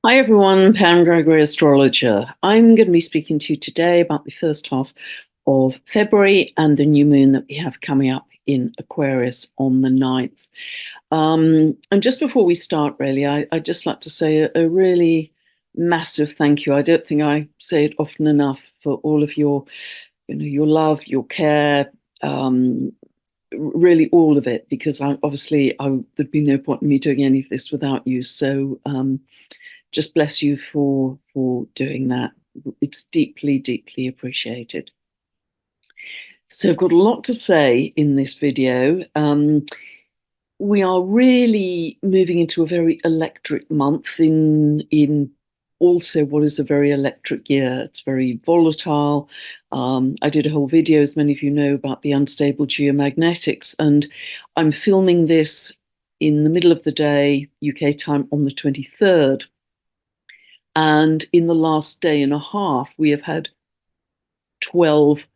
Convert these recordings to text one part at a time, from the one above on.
Hi everyone, Pam Gregory, astrologer. I'm going to be speaking to you today about the first half of February and the new moon that we have coming up in Aquarius on the 9th. And just before we start, really, I'd just like to say a really massive thank you. I don't think I say it often enough for all of your love, your care, um, really all of it, because there'd be no point in me doing any of this without you. So just bless you for doing that. It's deeply, deeply appreciated. So I've got a lot to say in this video. We are really moving into a very electric month in also what is a very electric year. It's very volatile. I did a whole video, as many of you know, about the unstable geomagnetics, and I'm filming this in the middle of the day, UK time, on the 23rd. And in the last day and a half, we have had 12,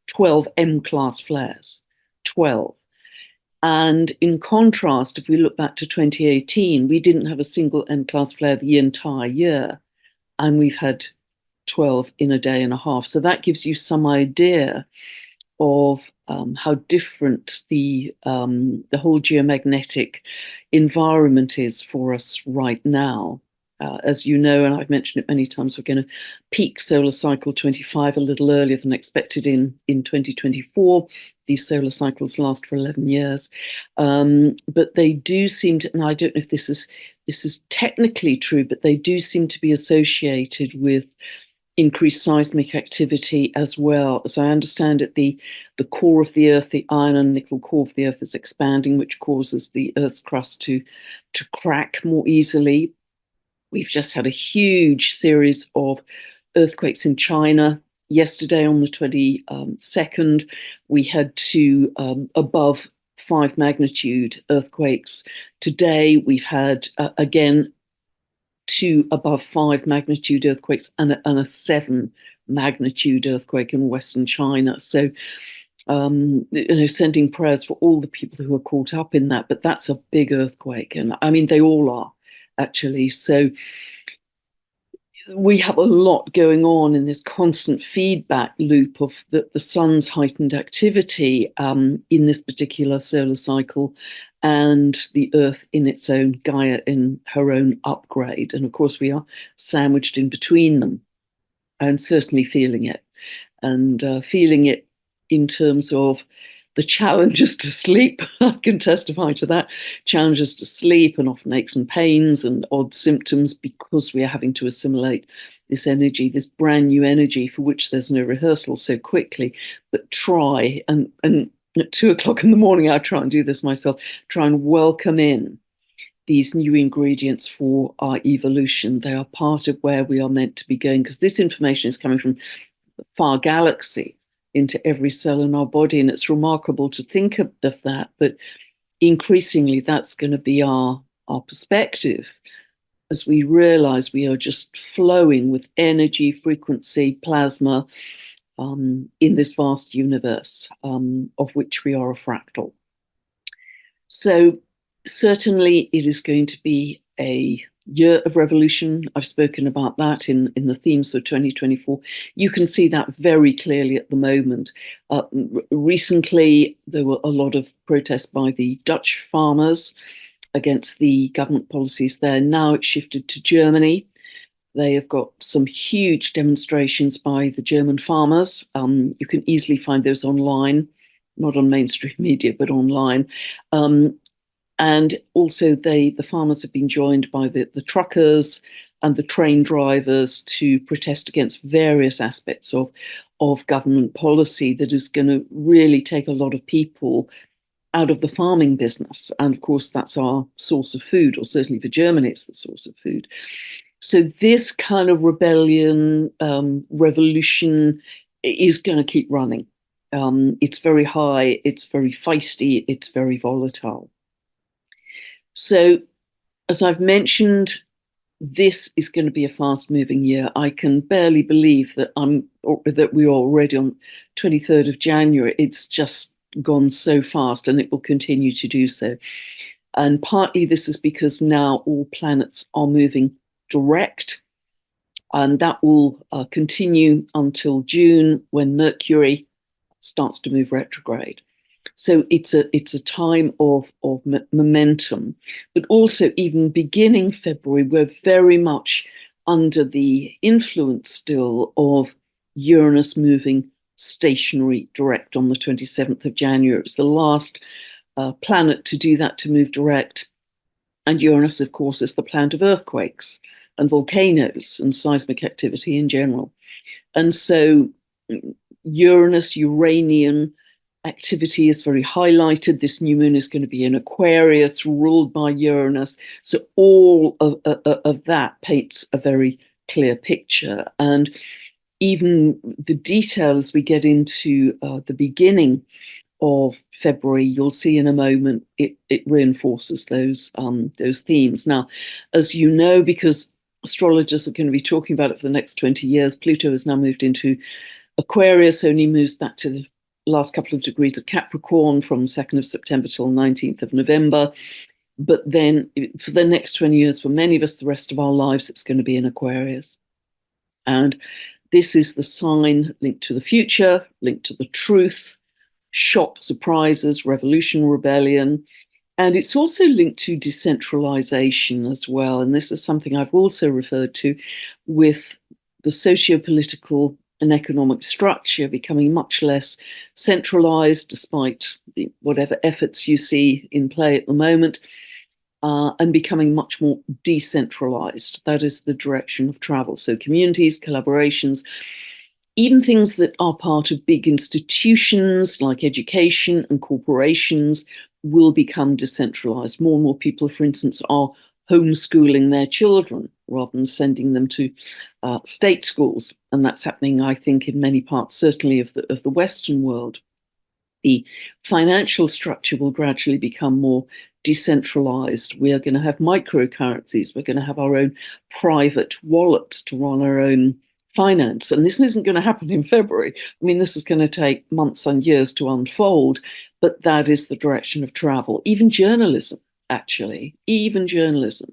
12 M-class flares, 12. And in contrast, if we look back to 2018, we didn't have a single M-class flare the entire year, and we've had 12 in a day and a half. So that gives you some idea of how different the whole geomagnetic environment is for us right now. As you know, and I've mentioned it many times, we're going to peak solar cycle 25 a little earlier than expected in 2024. These solar cycles last for 11 years. But they do seem to, and I don't know if this is technically true, but they do seem to be associated with increased seismic activity as well. As I understand it, the core of the Earth, the iron and nickel core of the Earth, is expanding, which causes the Earth's crust to crack more easily. We've just had a huge series of earthquakes in China. Yesterday, on the 22nd, we had two above 5 magnitude earthquakes. Today, we've had, again, two above 5 magnitude earthquakes and a 7 magnitude earthquake in Western China. So, sending prayers for all the people who are caught up in that. But that's a big earthquake. And I mean, they all are, actually. So we have a lot going on in this constant feedback loop of the sun's heightened activity in this particular solar cycle, and the Earth in its own, Gaia in her own upgrade. And of course, we are sandwiched in between them, and certainly feeling it. And feeling it in terms of the challenges to sleep. I can testify to that. Challenges to sleep, and often aches and pains and odd symptoms, because we are having to assimilate this energy, this brand new energy for which there's no rehearsal so quickly. But try, and at 2 o'clock in the morning, I try and do this myself, try and welcome in these new ingredients for our evolution. They are part of where we are meant to be going, because this information is coming from the far galaxy into every cell in our body. And it's remarkable to think of that, but increasingly that's going to be our perspective as we realize we are just flowing with energy, frequency, plasma in this vast universe of which we are a fractal. So certainly it is going to be a year of revolution. I've spoken about that in the themes for 2024. You can see that very clearly at the moment. Recently, there were a lot of protests by the Dutch farmers against the government policies there. Now it's shifted to Germany. They have got some huge demonstrations by the German farmers. You can easily find those online, not on mainstream media, but online. And also the farmers have been joined by the truckers and the train drivers to protest against various aspects of government policy that is going to really take a lot of people out of the farming business. And of course, that's our source of food, or certainly for Germany, it's the source of food. So this kind of rebellion, revolution is going to keep running. It's very high, it's very feisty, it's very volatile. So, as I've mentioned, this is going to be a fast-moving year. I can barely believe that we're already on 23rd of January. It's just gone so fast, and it will continue to do so. And partly this is because now all planets are moving direct, and that will continue until June, when Mercury starts to move retrograde. So it's a time of momentum, but also even beginning February, we're very much under the influence still of Uranus moving stationary direct on the 27th of January. It's the last planet to do that, to move direct. And Uranus, of course, is the planet of earthquakes and volcanoes and seismic activity in general. And so Uranus, Uranian activity is very highlighted. This new moon is going to be in Aquarius, ruled by Uranus. So all of that paints a very clear picture. And even the detail as we get into the beginning of February, you'll see in a moment, it reinforces those themes. Now, as you know, because astrologers are going to be talking about it for the next 20 years, Pluto has now moved into Aquarius, only moves back to the last couple of degrees of Capricorn from 2nd of September till 19th of November. But then for the next 20 years, for many of us, the rest of our lives, it's going to be in Aquarius. And this is the sign linked to the future, linked to the truth, shock, surprises, revolution, rebellion. And it's also linked to decentralization as well. And this is something I've also referred to, with the socio-political and economic structure becoming much less centralized, despite whatever efforts you see in play at the moment, and becoming much more decentralized. That is the direction of travel. So communities, collaborations, even things that are part of big institutions like education and corporations will become decentralized. More and more people, for instance, are homeschooling their children rather than sending them to state schools. And that's happening, I think, in many parts, certainly of the Western world. The financial structure will gradually become more decentralized. We are going to have microcurrencies. We're going to have our own private wallets to run our own finance. And this isn't going to happen in February. I mean, this is going to take months and years to unfold, but that is the direction of travel. Even journalism, actually, even journalism,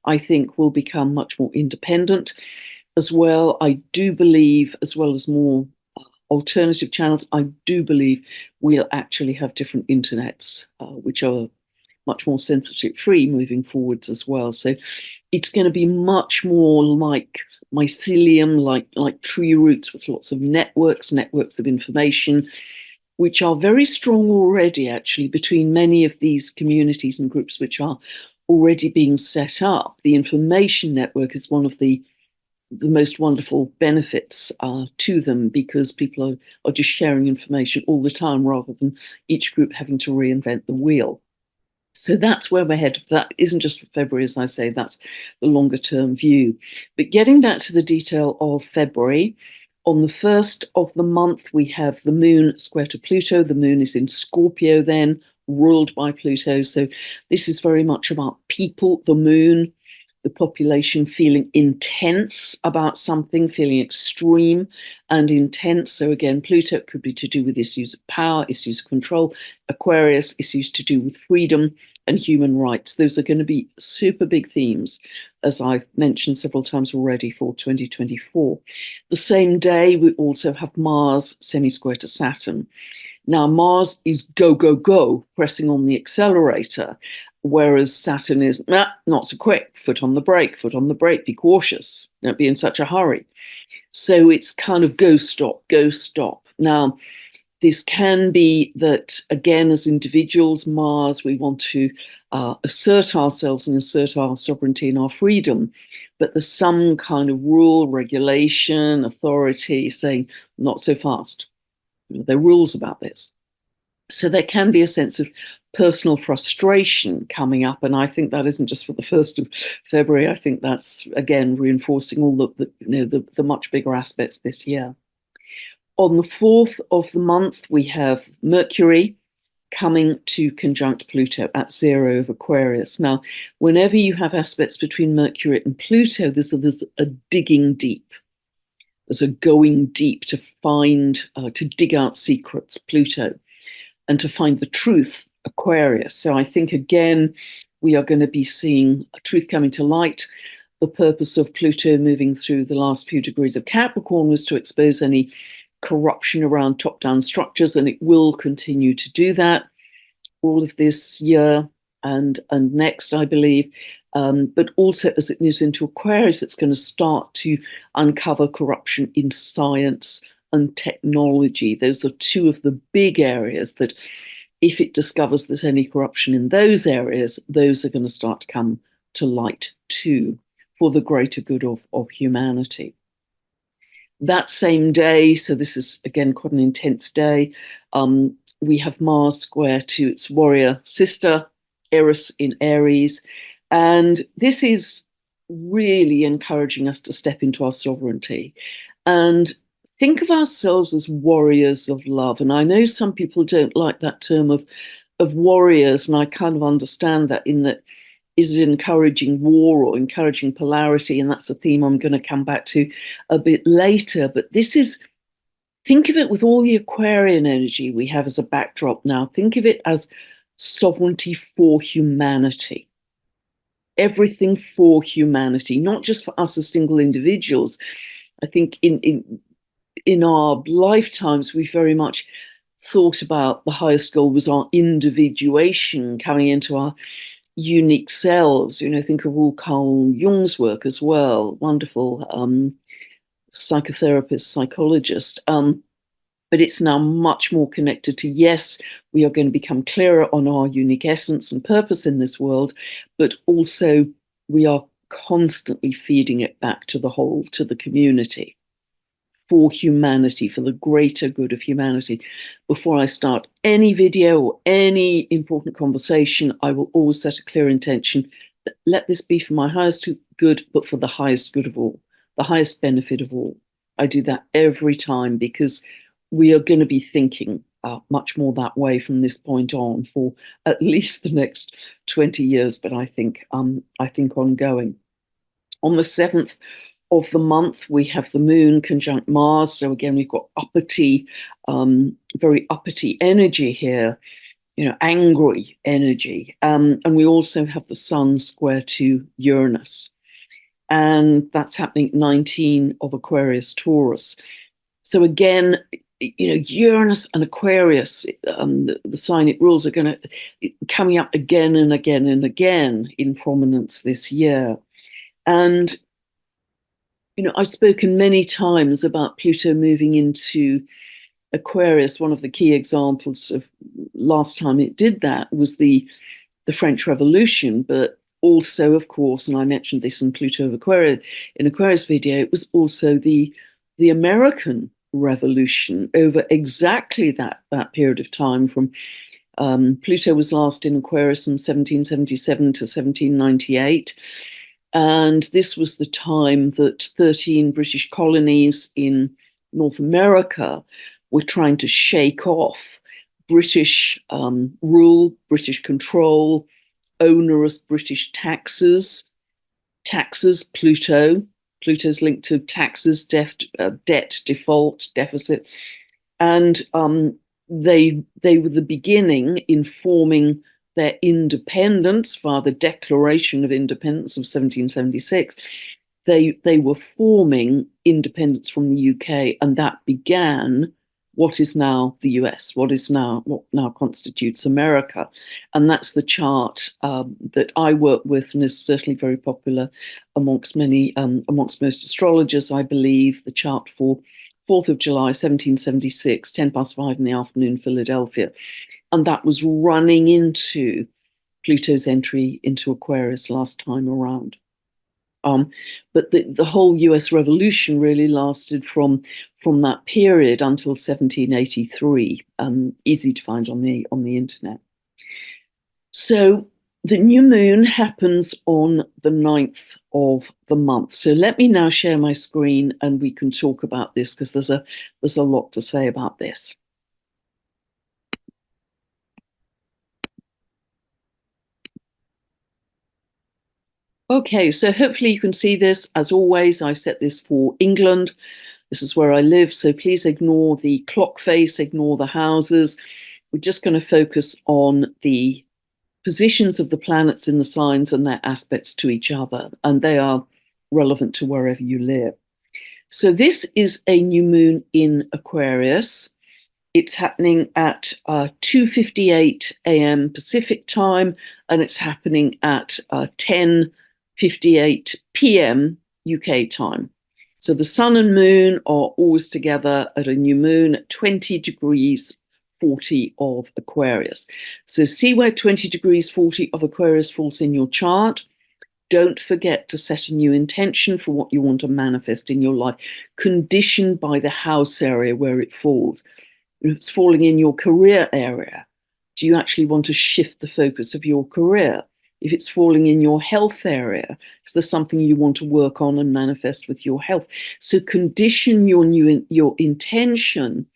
I think, will become much more independent as well. I do believe, as well as more alternative channels, I do believe we'll actually have different internets, which are much more censorship free moving forwards as well. So it's going to be much more like mycelium, like tree roots, with lots of networks of information, which are very strong already, actually, between many of these communities and groups which are already being set up. The information network is one of the most wonderful benefits to them, because people are just sharing information all the time rather than each group having to reinvent the wheel. So that's where we're headed. That isn't just for February, as I say, that's the longer term view. But getting back to the detail of February, on the 1st of the month, we have the moon square to Pluto. The moon is in Scorpio then, ruled by Pluto. So this is very much about people, the moon, the population feeling intense about something, feeling extreme and intense. So again, Pluto could be to do with issues of power, issues of control. Aquarius, issues to do with freedom and human rights. Those are going to be super big themes, as I've mentioned several times already, for 2024. The same day, we also have Mars semi-square to Saturn. Now, Mars is go, go, go, pressing on the accelerator, whereas Saturn is not so quick, foot on the brake, be cautious, don't be in such a hurry. So it's kind of go, stop, go, stop. Now, this can be that, again, as individuals, Mars, we want to assert ourselves and assert our sovereignty and our freedom, but there's some kind of rule, regulation, authority saying, not so fast. There are rules about this. So there can be a sense of personal frustration coming up. And I think that isn't just for the 1st of February. I think that's, again, reinforcing all the much bigger aspects this year. On the 4th of the month, we have Mercury coming to conjunct Pluto at 0 of Aquarius. Now, whenever you have aspects between Mercury and Pluto, there's a digging deep. There's a going deep to find, to dig out secrets, Pluto, and to find the truth, Aquarius. So I think, again, we are going to be seeing a truth coming to light, the purpose of Pluto moving through the last few degrees of Capricorn was to expose any corruption around top-down structures, and it will continue to do that all of this year and next, I believe. But also, as it moves into Aquarius, it's going to start to uncover corruption in science and technology. Those are two of the big areas that, if it discovers there's any corruption in those areas, those are going to start to come to light too, for the greater good of humanity. That same day, so this is again quite an intense day, we have Mars square to its warrior sister, Eris in Aries. And this is really encouraging us to step into our sovereignty and think of ourselves as warriors of love. And I know some people don't like that term of warriors, and I kind of understand that, in that, is it encouraging war or encouraging polarity? And that's a theme I'm going to come back to a bit later. But this is, think of it with all the Aquarian energy we have as a backdrop now. Think of it as sovereignty for humanity. Everything for humanity, not just for us as single individuals. I think in our lifetimes, we very much thought about the highest goal was our individuation, coming into our unique selves. You know, think of all Carl Jung's work as well, wonderful psychotherapist, psychologist. But it's now much more connected to, yes, we are going to become clearer on our unique essence and purpose in this world, but also we are constantly feeding it back to the whole, to the community, for humanity, for the greater good of humanity. Before I start any video or any important conversation, I will always set a clear intention that let this be for my highest good, but for the highest good of all, the highest benefit of all. I do that every time, because we are going to be thinking much more that way from this point on for at least the next 20 years, but I think ongoing. On the 7th of the month, we have the moon conjunct Mars. So again, we've got uppity, very uppity energy here, you know, angry energy. And we also have the sun square to Uranus. And that's happening 19 of Aquarius Taurus. So again, you know, Uranus and Aquarius, the sign it rules, are going to coming up again and again and again in prominence this year. And, you know, I've spoken many times about Pluto moving into Aquarius. One of the key examples of last time it did that was the French Revolution, but also, of course, and I mentioned this in Pluto of Aquarius video, it was also the American Revolution over exactly that period of time. From Pluto was last in Aquarius from 1777 to 1798. And this was the time that 13 British colonies in North America were trying to shake off British rule, British control, onerous British taxes, Pluto's linked to taxes, debt, default, deficit. And they were the beginning in forming their independence via the Declaration of Independence of 1776. They were forming independence from the UK, and that began what is now the US, what now constitutes America. And that's the chart that I work with, and is certainly very popular amongst most astrologers, I believe. The chart for 4th of July, 1776, 10 past 5 in the afternoon, Philadelphia. And that was running into Pluto's entry into Aquarius last time around. But the whole US Revolution really lasted from that period until 1783. Easy to find on the internet. So the new moon happens on the 9th of the month. So let me now share my screen and we can talk about this, because there's a lot to say about this. Okay, so hopefully you can see this. As always, I set this for England. This is where I live, so please ignore the clock face, ignore the houses. We're just going to focus on the positions of the planets in the signs and their aspects to each other. And they are relevant to wherever you live. So this is a new moon in Aquarius. It's happening at 2:58 a.m. Pacific time, and it's happening at 10:58 p.m. UK time. So the sun and moon are always together at a new moon at 20 degrees 40 of Aquarius. So see where 20 degrees 40 of Aquarius falls in your chart. Don't forget to set a new intention for what you want to manifest in your life, conditioned by the house area where it falls. If it's falling in your career area, do you actually want to shift the focus of your career? If it's falling in your health area, is there something you want to work on and manifest with your health? So condition your intention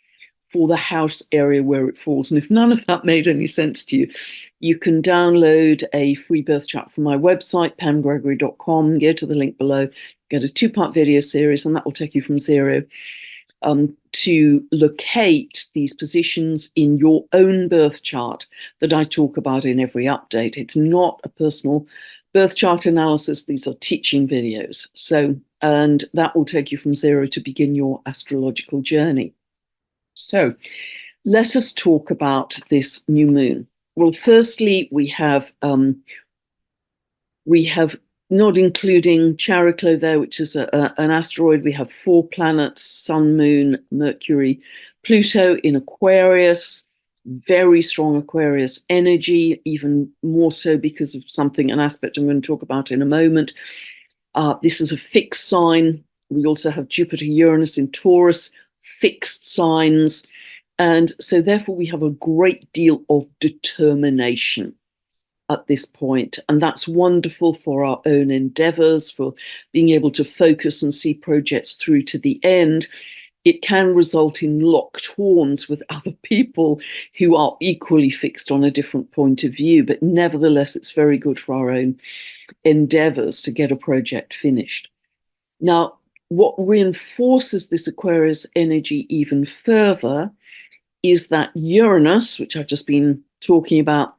for the house area where it falls. And if none of that made any sense to you, you can download a free birth chart from my website, pamgregory.com. Go to the link below, get a 2-part video series, and that will take you from zero to locate these positions in your own birth chart that I talk about in every update. It's not a personal birth chart analysis. These are teaching videos. And that will take you from zero to begin your astrological journey. So let us talk about this new moon. Well, firstly, we have not including Chariklo there, which is an asteroid. We have 4 planets: Sun, Moon, Mercury, Pluto in Aquarius. Very strong Aquarius energy, even more so because of an aspect I'm going to talk about in a moment. This is a fixed sign. We also have Jupiter, Uranus in Taurus, fixed signs. And so therefore we have a great deal of determination at this point. And that's wonderful for our own endeavors, for being able to focus and see projects through to the end. It can result in locked horns with other people who are equally fixed on a different point of view. But nevertheless, it's very good for our own endeavors to get a project finished. Now, what reinforces this Aquarius energy even further is that Uranus, which I've just been talking about,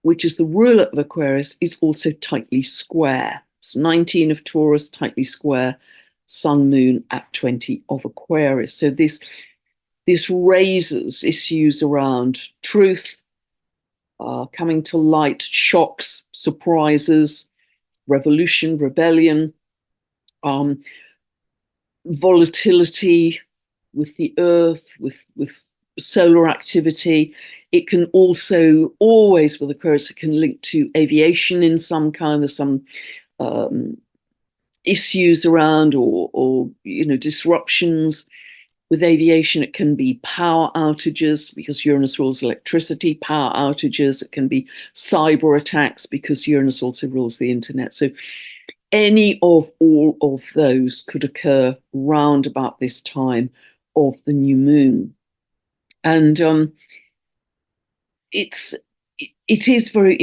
which is the ruler of Aquarius, is also tightly square. It's 19 of Taurus, tightly square, Sun, Moon at 20 of Aquarius. So this raises issues around truth, coming to light, shocks, surprises, revolution, rebellion, volatility with the earth, with solar activity. It can also always, with Aquarius, it can link to aviation in some kind. There's some issues around or disruptions with aviation. It can be power outages because Uranus rules electricity, power outages. It can be cyber attacks because Uranus also rules the internet. So any of all of those could occur round about this time of the new moon. And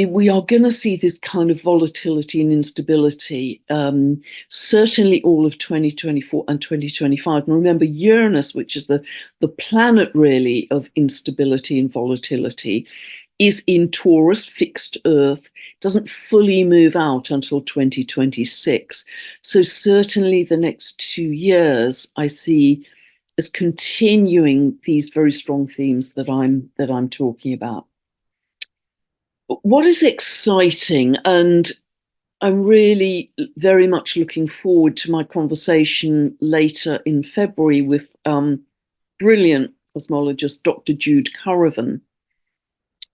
we are going to see this kind of volatility and instability, certainly all of 2024 and 2025. And remember, Uranus, which is the planet really of instability and volatility, is in Taurus, fixed Earth, doesn't fully move out until 2026. So certainly the next 2 years I see as continuing these very strong themes that I'm talking about. What is exciting, and I'm really very much looking forward to my conversation later in February with brilliant cosmologist Dr. Jude Currivan,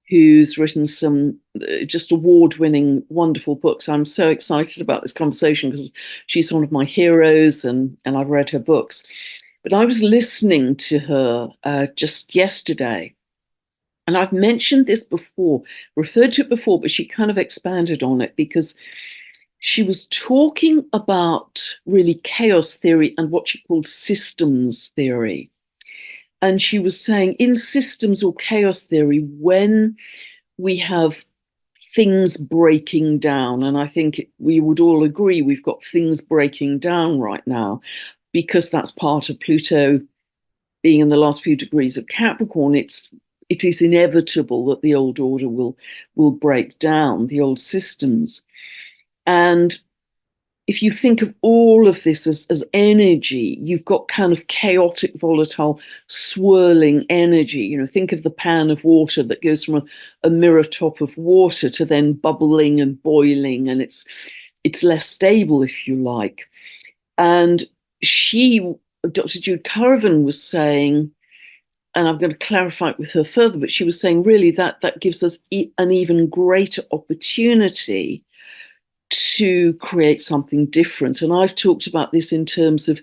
who's written some just award-winning, wonderful books. I'm so excited about this conversation because she's one of my heroes and I've read her books. But I was listening to her just yesterday, and I've mentioned this before, referred to it before, but she kind of expanded on it because she was talking about really chaos theory and what she called systems theory. And she was saying in systems or chaos theory, when we have things breaking down, and I think we would all agree we've got things breaking down right now, because that's part of Pluto being in the last few degrees of Capricorn. It is inevitable that the old order will break down, the old systems. And if you think of all of this as energy, you've got kind of chaotic, volatile, swirling energy. You know, think of the pan of water that goes from a mirror top of water to then bubbling and boiling, and it's less stable, if you like. And Dr. Jude Currivan was saying, and I'm going to clarify it with her further, but she was saying really that gives us an even greater opportunity to create something different. And I've talked about this in terms of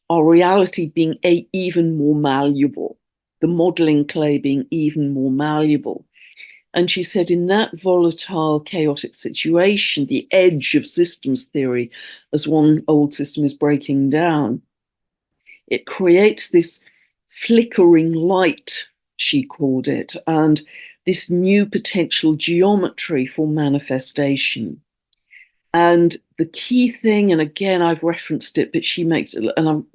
our reality being even more malleable, the modeling clay being even more malleable. And she said, in that volatile, chaotic situation, the edge of systems theory, as one old system is breaking down, it creates this flickering light, she called it, and this new potential geometry for manifestation. And the key thing, and again, I've referenced it, but she makes, and I'm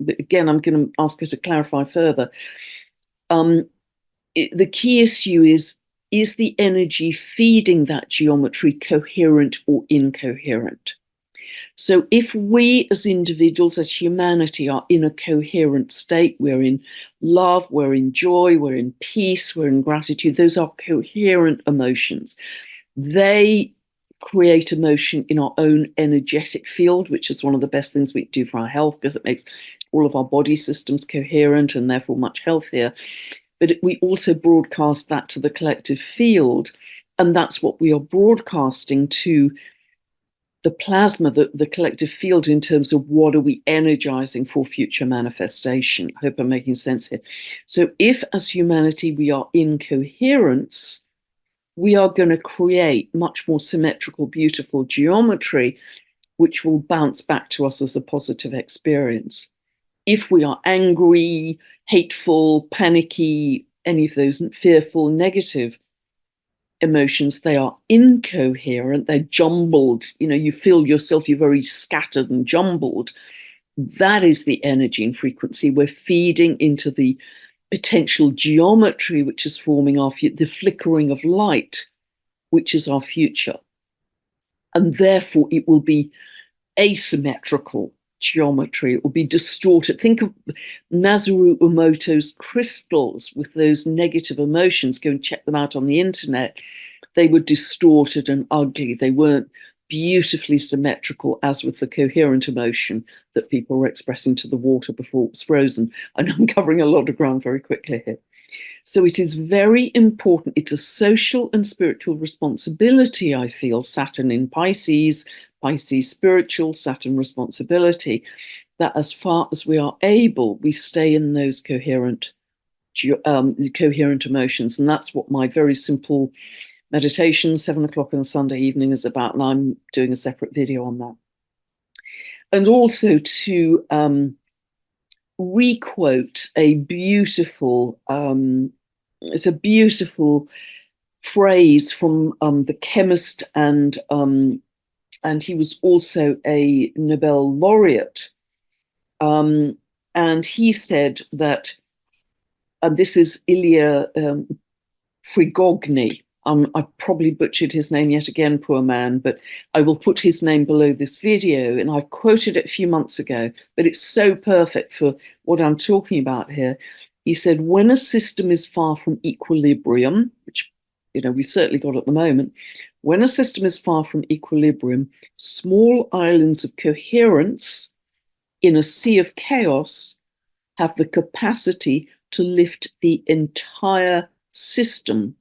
going to ask her to clarify further. The key issue is the energy feeding that geometry coherent or incoherent? So if we as individuals, as humanity, are in a coherent state, we're in love, we're in joy, we're in peace, we're in gratitude, those are coherent emotions. They create emotion in our own energetic field, which is one of the best things we do for our health, because it makes all of our body systems coherent and therefore much healthier. But we also broadcast that to the collective field, and that's what we are broadcasting to the plasma, the collective field, in terms of what are we energizing for future manifestation. I hope I'm making sense here. So if as humanity we are in coherence, we are going to create much more symmetrical, beautiful geometry, which will bounce back to us as a positive experience. If we are angry, hateful, panicky, any of those fearful, negative emotions, they are incoherent, they're jumbled. You know, you feel yourself, you're very scattered and jumbled. That is the energy and frequency we're feeding into the potential geometry, which is forming the flickering of light, which is our future. And therefore, it will be asymmetrical geometry. It will be distorted. Think of Masaru Emoto's crystals with those negative emotions. Go and check them out on the internet. They were distorted and ugly. They weren't beautifully symmetrical, as with the coherent emotion that people were expressing to the water before it was frozen. And I'm covering a lot of ground very quickly here. So it is very important. It's a social and spiritual responsibility, I feel, Saturn in Pisces, Pisces spiritual, Saturn responsibility, that as far as we are able, we stay in those coherent emotions. And that's what my very simple meditation, 7 o'clock on a Sunday evening, is about. And I'm doing a separate video on that. And also to requote a beautiful, it's a beautiful phrase from the chemist, and he was also a Nobel laureate. And he said that, and this is Ilya Prigogny. I probably butchered his name yet again, poor man, but I will put his name below this video. And I quoted it a few months ago, but it's so perfect for what I'm talking about here. He said, when a system is far from equilibrium, which, you know, we certainly got at the moment, when a system is far from equilibrium, small islands of coherence in a sea of chaos have the capacity to lift the entire system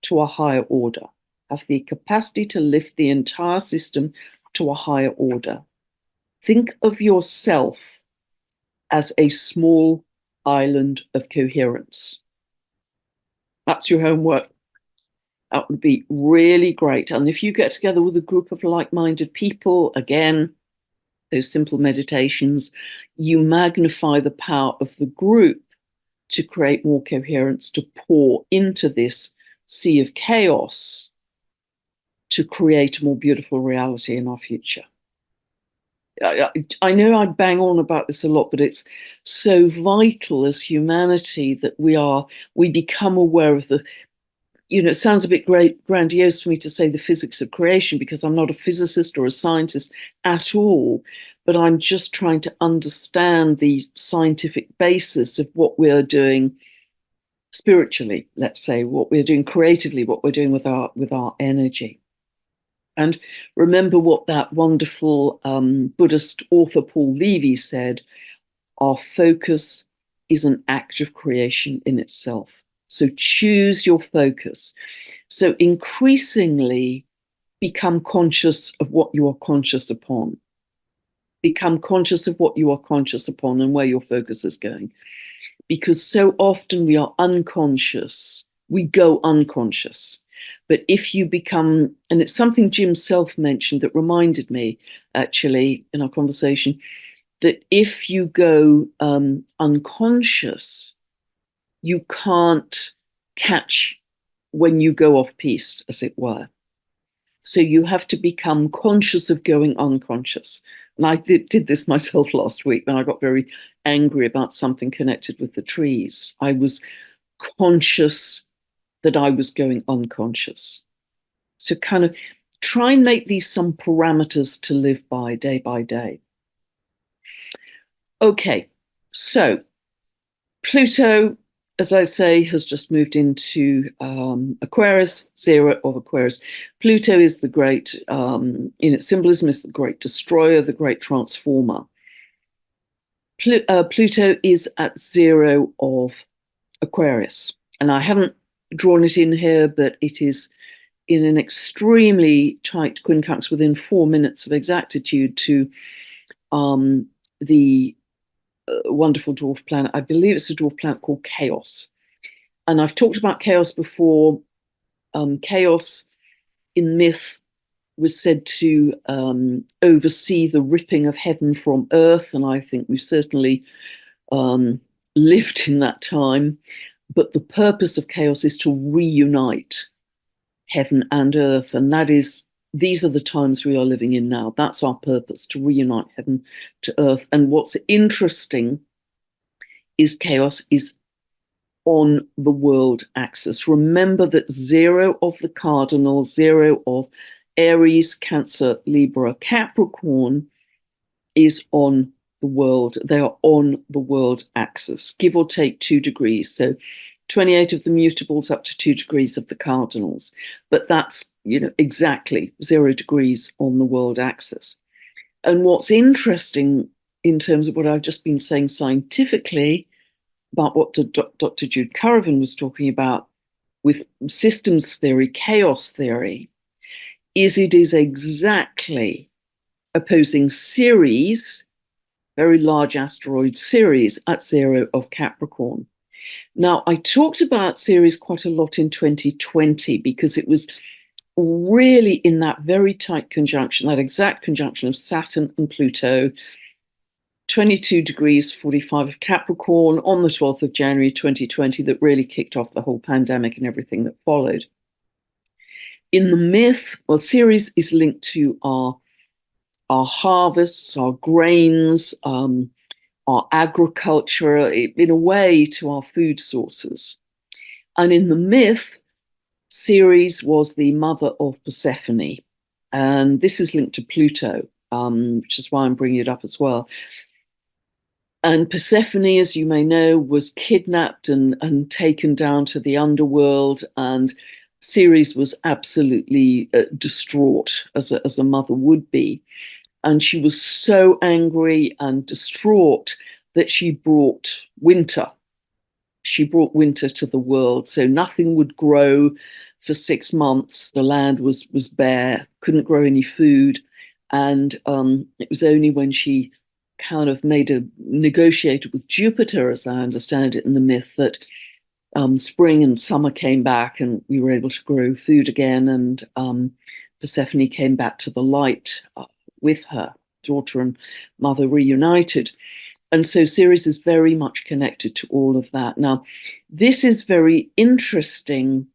to a higher order, have the capacity to lift the entire system to a higher order. Think of yourself as a small island of coherence. That's your homework. That would be really great. And if you get together with a group of like-minded people, again, those simple meditations, you magnify the power of the group to create more coherence, to pour into this sea of chaos, to create a more beautiful reality in our future. I know I bang on about this a lot, but it's so vital as humanity that we become aware of it sounds a bit grandiose for me to say the physics of creation because I'm not a physicist or a scientist at all, but I'm just trying to understand the scientific basis of what we're doing spiritually, let's say, what we're doing creatively, what we're doing with our energy. And remember what that wonderful Buddhist author Paul Levy said: our focus is an act of creation in itself. So choose your focus. So increasingly become conscious of what you are conscious upon. Become conscious of what you are conscious upon and where your focus is going. Because so often we are unconscious, we go unconscious. But if you become, and it's something Jim Self mentioned that reminded me actually in our conversation, that if you go unconscious, you can't catch when you go off piste, as it were. So you have to become conscious of going unconscious. And I did this myself last week when I got very angry about something connected with the trees. I was conscious that I was going unconscious. So kind of try and make these some parameters to live by day. Okay, so Pluto, as I say, has just moved into Aquarius, zero of Aquarius. Pluto is the great, in its symbolism, is the great destroyer, the great transformer. Pluto is at zero of Aquarius. And I haven't drawn it in here, but it is in an extremely tight quincunx within 4 minutes of exactitude to the wonderful dwarf planet. I believe it's a dwarf planet called Chaos. And I've talked about Chaos before. Chaos in myth was said to oversee the ripping of heaven from earth. And I think we've certainly lived in that time. But the purpose of Chaos is to reunite heaven and earth. And these are the times we are living in now. That's our purpose, to reunite heaven to earth. And what's interesting is Chaos is on the world axis. Remember that zero of the cardinal, zero of Aries, Cancer, Libra, Capricorn is on the world. They are on the world axis, give or take 2 degrees. So 28 of the mutables up to 2 degrees of the cardinals. But that's, exactly 0 degrees on the world axis. And what's interesting in terms of what I've just been saying scientifically about what Dr. Jude Currivan was talking about with systems theory, chaos theory, is it is exactly opposing Ceres, very large asteroid Ceres, at 0 of Capricorn. Now, I talked about Ceres quite a lot in 2020 because it was really in that very tight conjunction, that exact conjunction of Saturn and Pluto, 22 degrees 45 of Capricorn on the 12th of January 2020, that really kicked off the whole pandemic and everything that followed. In the myth, well, Ceres is linked to our harvests, our grains, our agriculture, in a way to our food sources. And in the myth, Ceres was the mother of Persephone. And this is linked to Pluto, which is why I'm bringing it up as well. And Persephone, as you may know, was kidnapped and taken down to the underworld. And Ceres was absolutely distraught, as a mother would be. And she was so angry and distraught that she brought winter. She brought winter to the world. So nothing would grow for 6 months. The land was bare, couldn't grow any food. And it was only when she kind of negotiated with Jupiter, as I understand it in the myth, that spring and summer came back and we were able to grow food again. And Persephone came back to the light with her daughter and mother reunited. And so Ceres is very much connected to all of that. Now, this is very interesting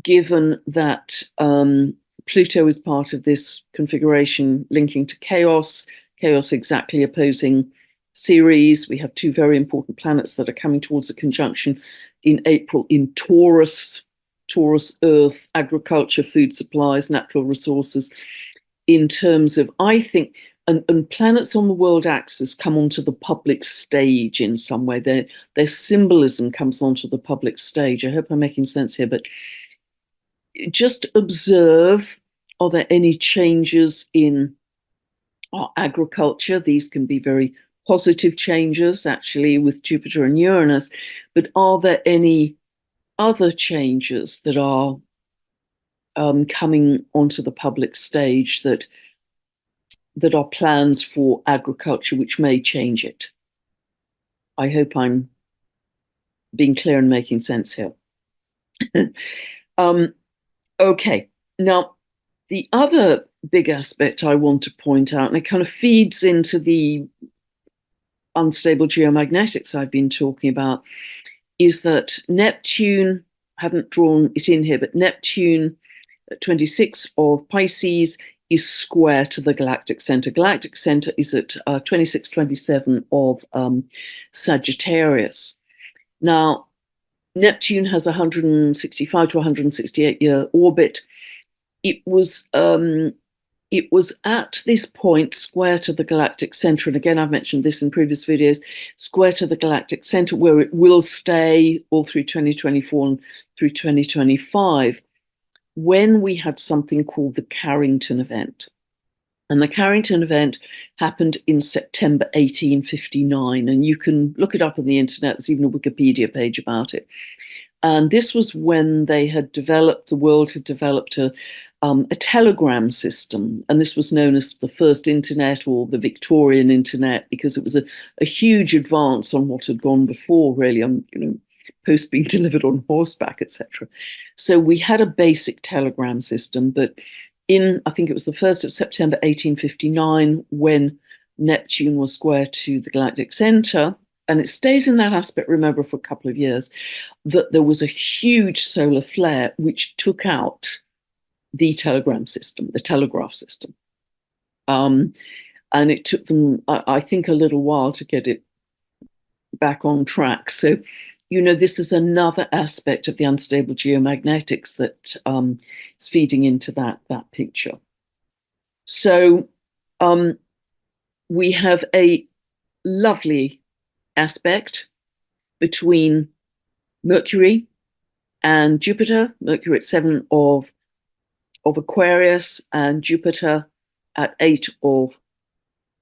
given that Pluto is part of this configuration linking to Chaos exactly opposing Ceres. We have 2 very important planets that are coming towards a conjunction in April in Taurus Taurus, earth, agriculture, food supplies, natural resources, in terms of, I think, and planets on the world axis come onto the public stage in some way. Their symbolism comes onto the public stage. I hope I'm making sense here, but just observe, are there any changes in our agriculture? These can be very positive changes, actually, with Jupiter and Uranus, but are there any other changes that are coming onto the public stage that are plans for agriculture which may change it? I hope I'm being clear and making sense here. Okay, now the other big aspect I want to point out, and it kind of feeds into the unstable geomagnetics I've been talking about, is that Neptune, I haven't drawn it in here, but Neptune at 26 of Pisces is square to the galactic center. Galactic center is at 2627 of Sagittarius. Now, Neptune has 165 to 168 year orbit. It was at this point square to the galactic center, and again, I've mentioned this in previous videos, square to the galactic center, where it will stay all through 2024 and through 2025, when we had something called the Carrington event. And the Carrington event happened in September 1859, and you can look it up on the internet. There's even a Wikipedia page about it. And this was when the world had developed a telegram system, and this was known as the first internet, or the Victorian internet, because it was a huge advance on what had gone before, really, post being delivered on horseback, etc. So we had a basic telegram system, but I think it was the 1st of September 1859, when Neptune was square to the galactic center, and it stays in that aspect, remember, for a couple of years, that there was a huge solar flare which took out the telegram system, the telegraph system. And it took them, I think, a little while to get it back on track. So, this is another aspect of the unstable geomagnetics that is feeding into that picture. So we have a lovely aspect between Mercury and Jupiter, Mercury at 7 of Aquarius and Jupiter at 8 of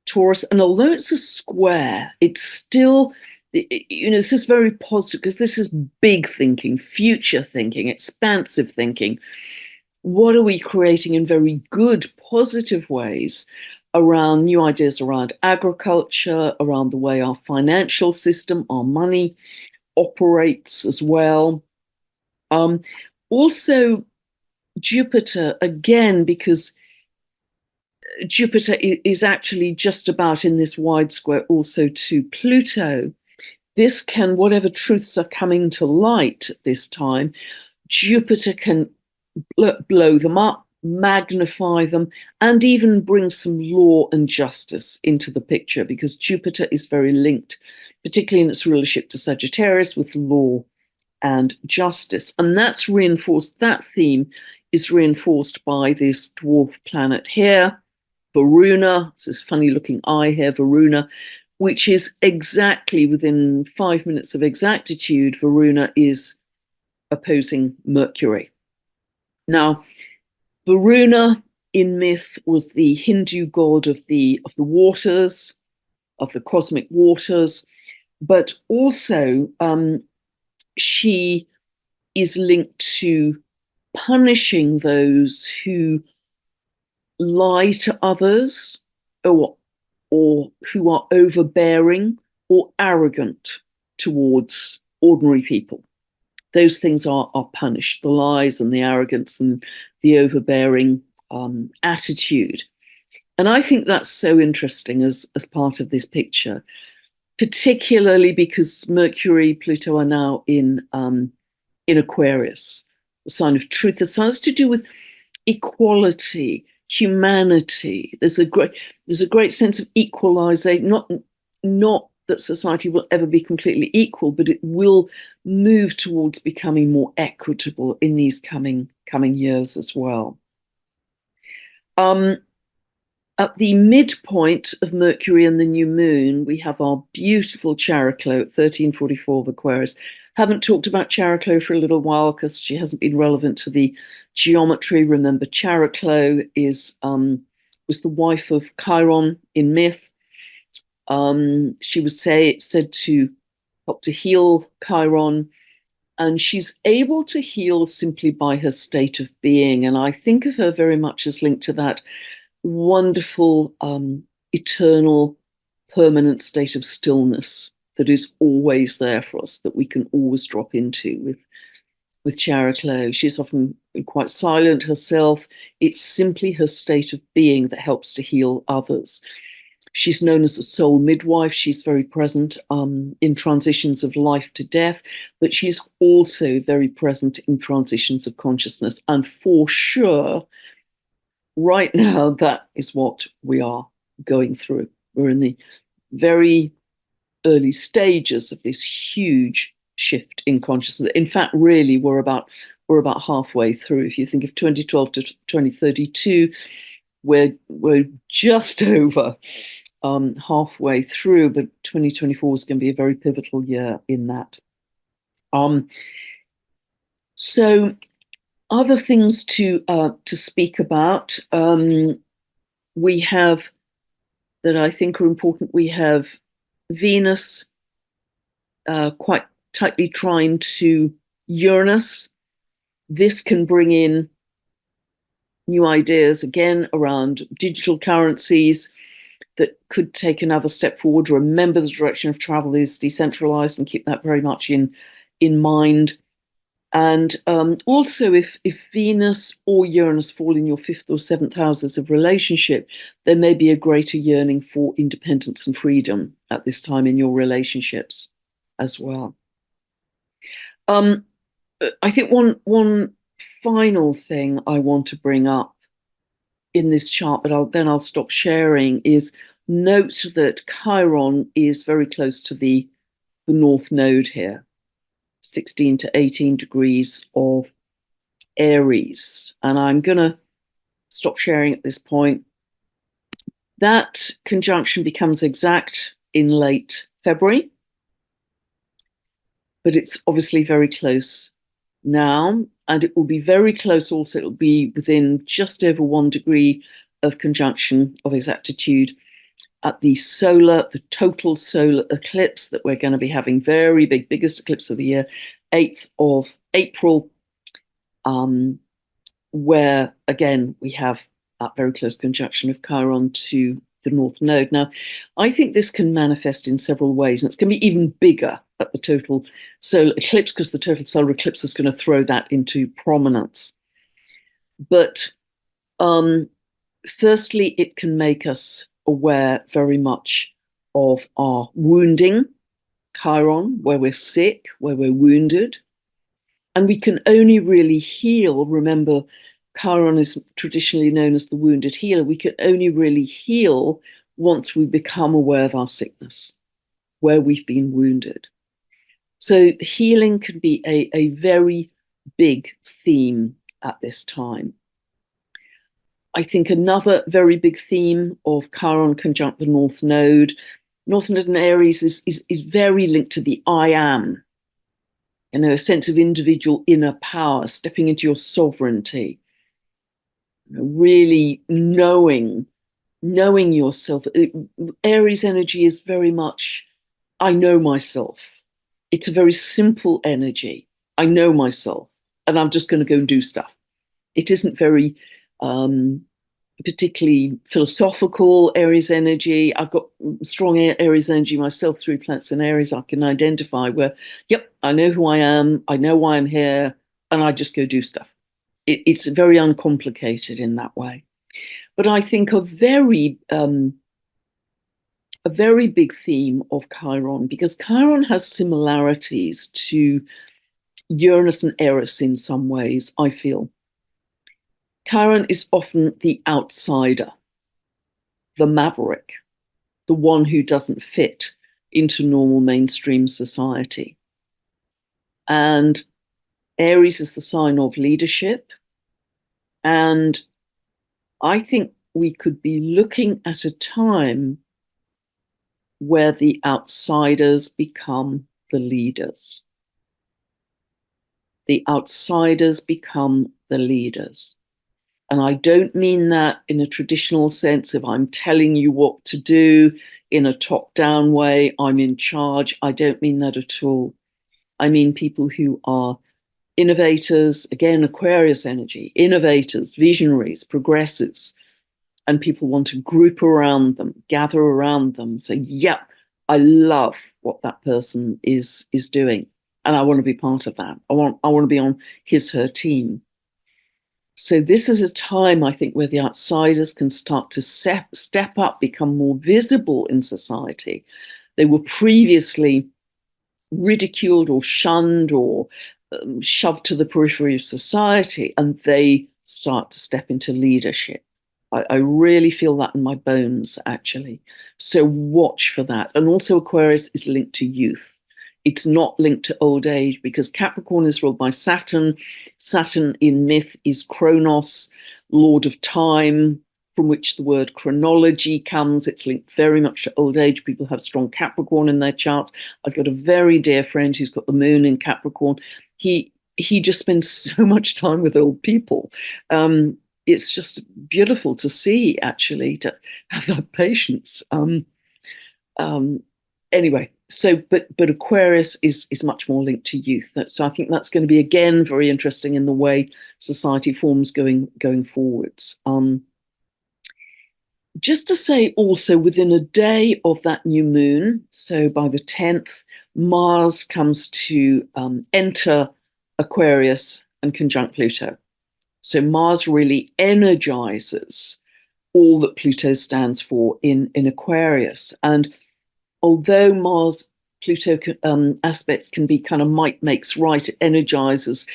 Taurus. And although it's a square, it's still, this is very positive, because this is big thinking, future thinking, expansive thinking. What are we creating in very good, positive ways around new ideas around agriculture, around the way our financial system, our money operates as well. Also, Jupiter, again, because Jupiter is actually just about in this wide square also to Pluto. This can, whatever truths are coming to light at this time, Jupiter can blow them up, magnify them, and even bring some law and justice into the picture, because Jupiter is very linked, particularly in its rulership to Sagittarius, with law and justice. And that's reinforced, that theme is reinforced by this dwarf planet here, Varuna. It's this funny looking eye here, Varuna, which is exactly within 5 minutes of exactitude. Varuna is opposing Mercury. Now, Varuna in myth was the Hindu god of the waters, of the cosmic waters, but also she is linked to punishing those who lie to others, or who are overbearing or arrogant towards ordinary people. Those things are punished, the lies and the arrogance and the overbearing attitude. And I think that's so interesting as part of this picture, particularly because Mercury, Pluto are now in Aquarius, the sign of truth. The sign has to do with equality, humanity. There's a great sense of equalization, not that society will ever be completely equal, but it will move towards becoming more equitable in these coming years as well. At the midpoint of Mercury and the new moon, we have our beautiful Chariklo at 1344 of Aquarius. Haven't talked about Chariklo for a little while because she hasn't been relevant to the geometry. Remember, Chariklo was the wife of Chiron in myth. She was said to help to heal Chiron, and she's able to heal simply by her state of being. And I think of her very much as linked to that wonderful, eternal, permanent state of stillness that is always there for us, that we can always drop into with Chariklo. She's often quite silent herself. It's simply her state of being that helps to heal others. She's known as a soul midwife. She's very present in transitions of life to death, but she's also very present in transitions of consciousness. And for sure, right now, that is what we are going through. We're in the very early stages of this huge shift in consciousness. In fact, really, we're about halfway through. If you think of 2012 to 2032, we're just over halfway through, but 2024 is going to be a very pivotal year in that. So other things to speak about, we have that I think are important. We have Venus quite tightly trying to Uranus. This can bring in new ideas again around digital currencies that could take another step forward. Remember, the direction of travel is decentralized, and keep that very much in mind. And also, if Venus or Uranus fall in your fifth or seventh houses of relationship, there may be a greater yearning for independence and freedom at this time in your relationships as well. I think one final thing I want to bring up in this chart, but I'll stop sharing, is note that Chiron is very close to the North Node here, 16 to 18 degrees of Aries. And I'm going to stop sharing at this point. That conjunction becomes exact in late February, but it's obviously very close now, and it will be very close also. It will be within just over 1 degree of conjunction of exactitude at the total solar eclipse that we're going to be having, very big, biggest eclipse of the year, 8th of April, where again we have that very close conjunction of Chiron to the North Node. Now, I think this can manifest in several ways, and it's going to be even bigger at the total solar eclipse, because the total solar eclipse is going to throw that into prominence. But firstly, it can make us aware very much of our wounding, Chiron, where we're sick, where we're wounded. And we can only really heal. Remember, Chiron is traditionally known as the wounded healer. We can only really heal once we become aware of our sickness, where we've been wounded. So healing can be a very big theme at this time. I think another very big theme of Chiron conjunct the North Node. North Node in Aries is very linked to the I am, a sense of individual inner power, stepping into your sovereignty, really knowing yourself. Aries energy is very much, I know myself. It's a very simple energy. I know myself, and I'm just going to go and do stuff. It isn't very particularly philosophical Aries energy. I've got strong Aries energy myself through planets in Aries. I can identify where, yep, I know who I am, I know why I'm here, and I just go do stuff. It's very uncomplicated in that way. But I think a very big theme of Chiron, because Chiron has similarities to Uranus and Eris in some ways, I feel. Chiron is often the outsider, the maverick, the one who doesn't fit into normal mainstream society. And Aries is the sign of leadership. And I think we could be looking at a time where the outsiders become the leaders. The outsiders become the leaders. And I don't mean that in a traditional sense of I'm telling you what to do in a top-down way, I'm in charge. I don't mean that at all. I mean people who are innovators, again, Aquarius energy, innovators, visionaries, progressives, and people want to group around them, gather around them, say, yeah, I love what that person is doing, and I want to be part of that. I want to be on his, her team. So this is a time, I think, where the outsiders can start to step up, become more visible in society. They were previously ridiculed or shunned or shoved to the periphery of society, and they start to step into leadership. I really feel that in my bones, actually. So watch for that. And also Aquarius is linked to youth. It's not linked to old age, because Capricorn is ruled by Saturn. Saturn in myth is Kronos, lord of time, from which the word chronology comes. It's linked very much to old age. People have strong Capricorn in their charts. I've got a very dear friend who's got the moon in Capricorn. He just spends so much time with old people. It's just beautiful to see, actually, to have that patience. Anyway, so but Aquarius is much more linked to youth. So I think that's going to be, again, very interesting in the way society forms going forwards. Just to say also, within a day of that new moon, so by the 10th, Mars comes to enter Aquarius and conjunct Pluto. So Mars really energizes all that Pluto stands for in Aquarius. And although Mars Pluto aspects can be kind of might makes right, it energizes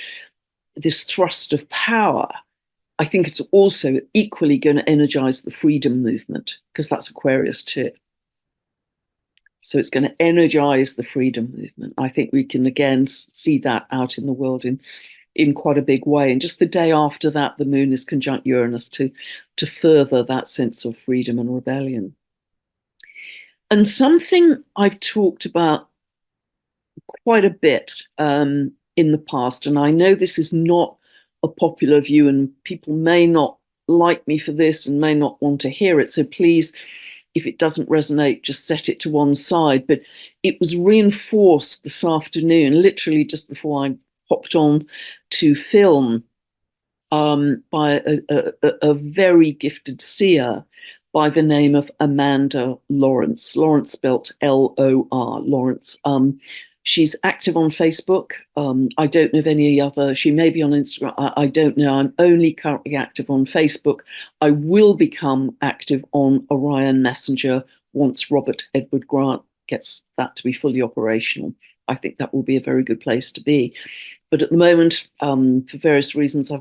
this thrust of power. I think it's also equally going to energize the freedom movement, because that's Aquarius too. So it's going to energize the freedom movement. I think we can again see that out in the world in quite a big way. And just the day after that, the moon is conjunct Uranus to further that sense of freedom and rebellion. And something I've talked about quite a bit in the past, and I know this is not a popular view and people may not like me for this and may not want to hear it, so please, if it doesn't resonate, just set it to one side. But it was reinforced this afternoon, literally just before I hopped on to film, by a very gifted seer by the name of Amanda Lawrence. Lawrence spelt L-O-R, Lawrence. She's active on Facebook. I don't know of any other. She may be on Instagram. I don't know. I'm only currently active on Facebook. I will become active on Orion Messenger once Robert Edward Grant gets that to be fully operational. I think that will be a very good place to be. But at the moment, for various reasons,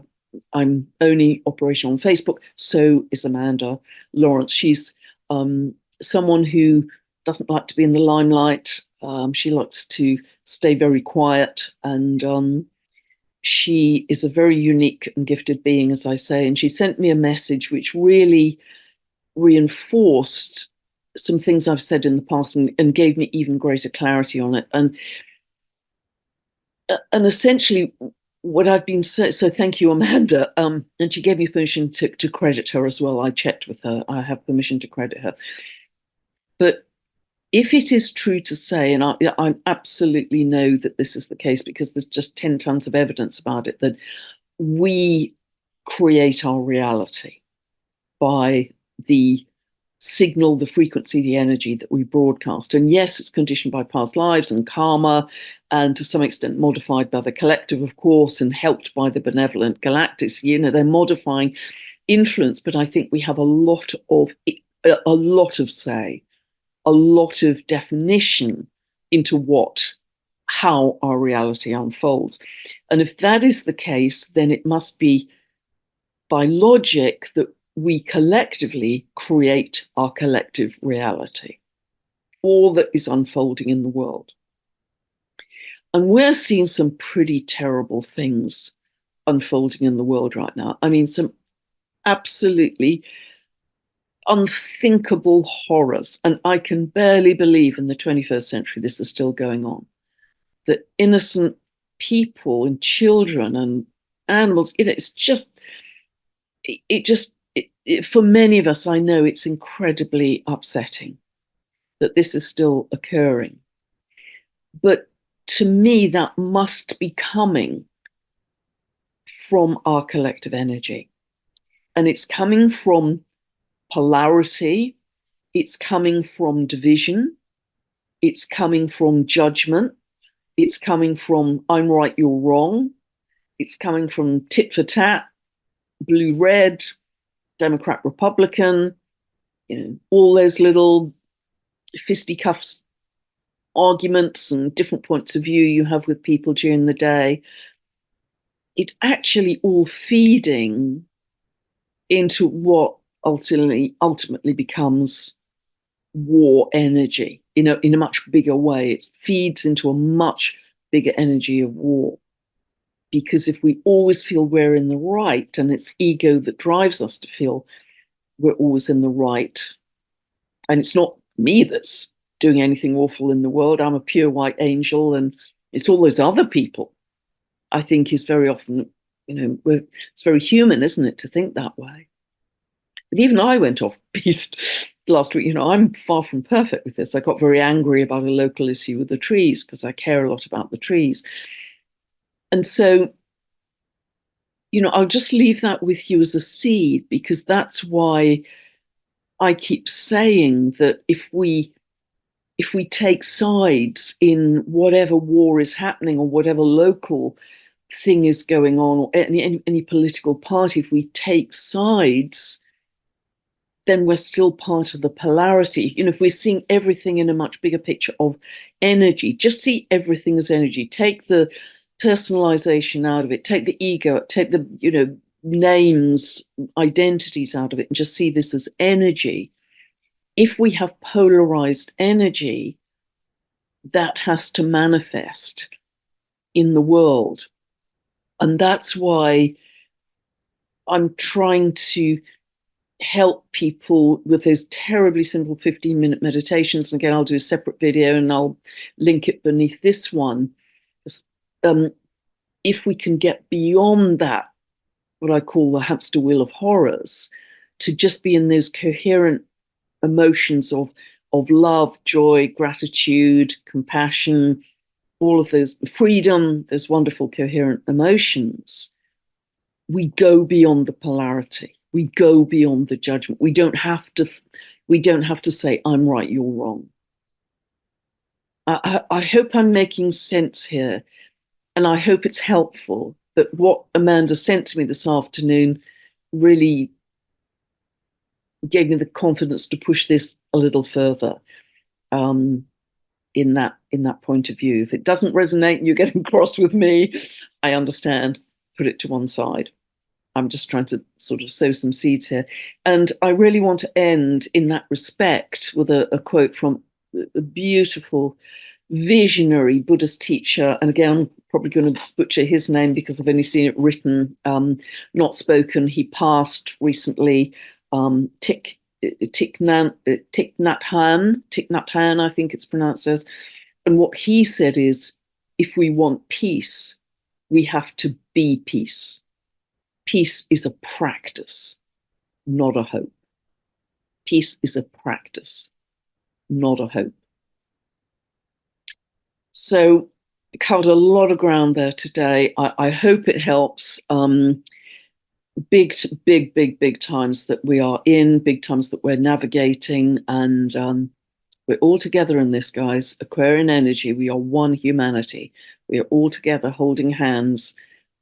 I'm only operational on Facebook. So is Amanda Lawrence. She's someone who doesn't like to be in the limelight. She likes to stay very quiet, and she is a very unique and gifted being, as I say. And she sent me a message which really reinforced some things I've said in the past and gave me even greater clarity on it. And essentially, what I've been saying, so thank you, Amanda. And she gave me permission to credit her as well. I checked with her. I have permission to credit her. But if it is true to say, and I absolutely know that this is the case because there's just 10 tons of evidence about it, that we create our reality by the signal, the frequency, the energy that we broadcast. And yes, it's conditioned by past lives and karma, and to some extent modified by the collective, of course, and helped by the benevolent galactics. You know, they're modifying influence, but I think we have a lot of say, a lot of definition into how our reality unfolds. And if that is the case, then it must be by logic that we collectively create our collective reality. all that is unfolding in the world. And we're seeing some pretty terrible things unfolding in the world right now. I mean, some absolutely unthinkable horrors. And I can barely believe in the 21st century this is still going on. That innocent people and children and animals, it's just, for many of us, I know it's incredibly upsetting that this is still occurring. But to me, that must be coming from our collective energy. And it's coming from polarity, it's coming from division, it's coming from judgment, it's coming from I'm right, you're wrong, it's coming from tit for tat, blue red, Democrat Republican, all those little fisticuffs arguments and different points of view you have with people during the day. It's actually all feeding into what ultimately becomes war energy in a much bigger way. It feeds into a much bigger energy of war. Because if we always feel we're in the right, and it's ego that drives us to feel we're always in the right, and it's not me that's doing anything awful in the world, I'm a pure white angel, and it's all those other people, I think is very often, it's very human, isn't it, to think that way. But even I went off piste last week. I'm far from perfect with this. I got very angry about a local issue with the trees because I care a lot about the trees. And so, I'll just leave that with you as a seed, because that's why I keep saying that if we take sides in whatever war is happening or whatever local thing is going on, or any political party, if we take sides, then we're still part of the polarity. If we're seeing everything in a much bigger picture of energy, just see everything as energy. Take the personalization out of it, take the ego, take the, names, identities out of it, and just see this as energy. If we have polarized energy, that has to manifest in the world. And that's why I'm trying to help people with those terribly simple 15-minute meditations. And again, I'll do a separate video and I'll link it beneath this one. If we can get beyond that, what I call the hamster wheel of horrors, to just be in those coherent emotions of love, joy, gratitude, compassion, all of those, freedom, those wonderful coherent emotions, we go beyond the polarity. We go beyond the judgment. We don't have to say, I'm right, you're wrong. I hope I'm making sense here, and I hope it's helpful. But what Amanda sent to me this afternoon really gave me the confidence to push this a little further in that point of view. If it doesn't resonate and you're getting cross with me, I understand. Put it to one side. I'm just trying to sort of sow some seeds here. And I really want to end in that respect with a quote from a beautiful, visionary Buddhist teacher. And again, I'm probably going to butcher his name because I've only seen it written, not spoken. He passed recently, Thich Nhat Hanh, I think it's pronounced as. And what he said is, if we want peace, we have to be peace. Peace is a practice, not a hope. Peace is a practice, not a hope. So I covered a lot of ground there today. I hope it helps. Big times that we are in, big times that we're navigating, and we're all together in this, guys. Aquarian energy, we are one humanity. We are all together holding hands,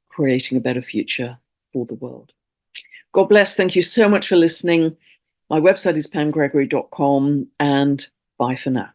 creating a better future for the world. God bless. Thank you so much for listening. My website is pamgregory.com, and bye for now.